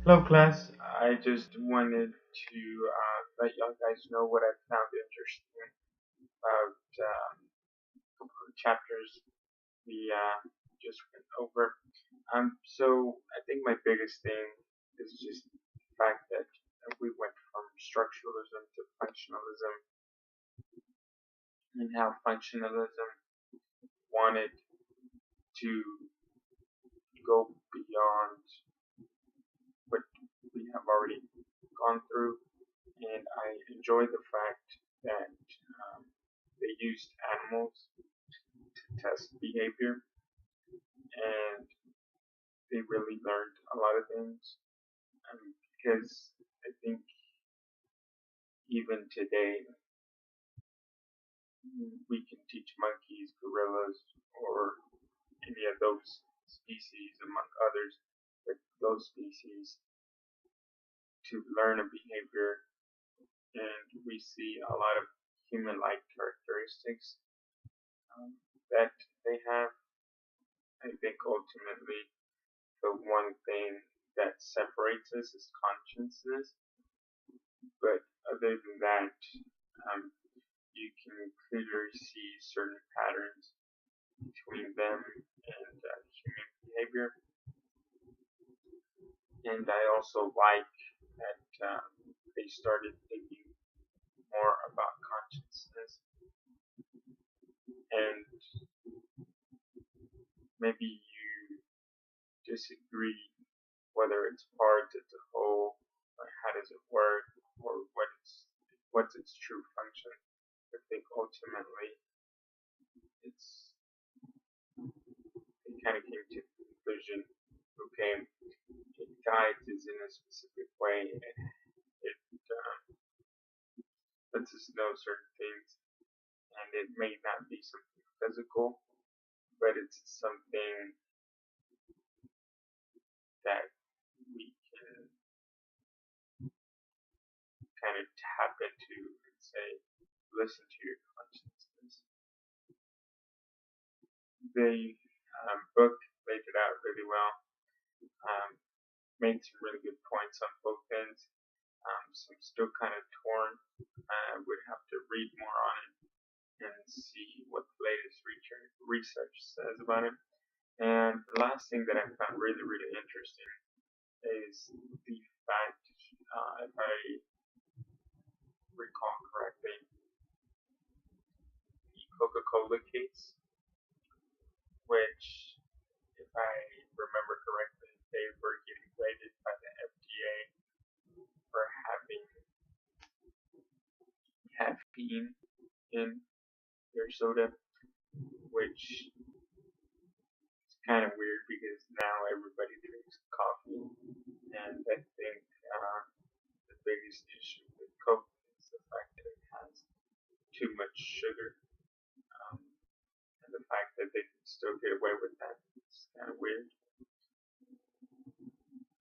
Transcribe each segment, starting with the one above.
Hello, class. I just wanted to let y'all guys know what I found interesting about a couple of chapters we just went over. So I think my biggest thing is just the fact that we went from structuralism to functionalism, and how functionalism wanted to go beyond what we have already gone through, and I enjoy the fact that they used animals to test behavior, and they really learned a lot of things. Because I think even today we can teach monkeys, gorillas, or any of those species, among others, but those species to learn a behavior, and we see a lot of human-like characteristics that they have. I think ultimately the one thing that separates us is consciousness, but other than that, um, you can clearly see certain patterns between them and human behavior. And I also like that they started thinking more about consciousness, and maybe you disagree whether it's part, it's a whole, or how does it work, or what's its true function. I think ultimately it's it kind of came to the conclusion, okay, it guides us in a specific way, and it lets us know certain things, and it may not be something physical, but it's something that we can kind of tap into and say, listen to your consciousness. The book laid it out really well, made some really good points on both ends. So I'm still kind of torn. I would have to read more on it and see what the latest research says about it. And the last thing that I found really, really interesting is the fact, if I recall correctly, the Coca-Cola case, which, if I remember correctly, they were getting rated by the FDA for having caffeine in their soda, which is kind of weird because now everybody drinks coffee, and I think the biggest issue with Coke is the fact that it has too much sugar, um, and the fact that they can still get away with that is kind of weird.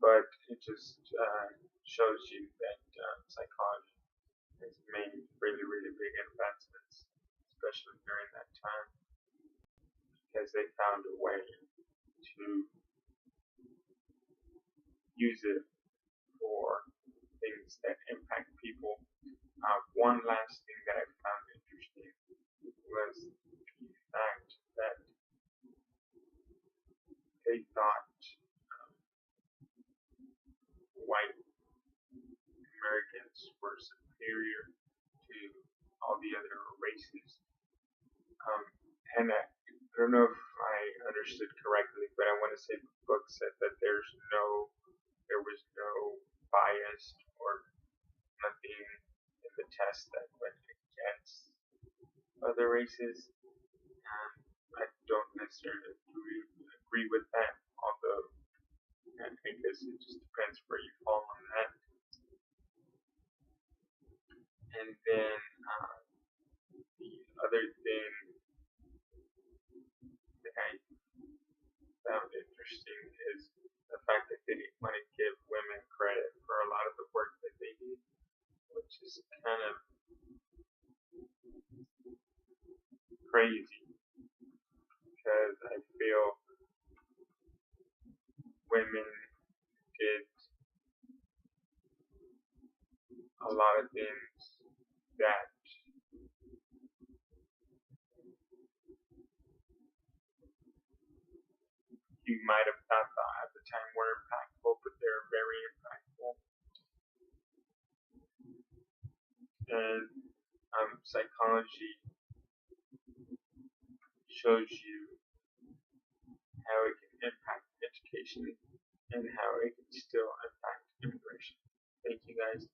But it just shows you that psychology has made really, really big advancements, especially during that time, because they found a way to use it for things that impact people. One last thing that I found interesting was the fact that they thought white Americans were superior to all the other races. And I don't know if I understood correctly, but I want to say the book said that there was no bias or nothing in the test that went against other races. I don't necessarily agree with that, although I guess it just depends where you fall on that. And then the other thing that I found interesting is the fact that they didn't want to give women credit for a lot of the work that they did, which is kind of crazy because I feel women did a lot of things that you might have not thought at the time were impactful, but they're very impactful. And psychology shows you how it can impact education and how it can still impact immigration. Thank you guys.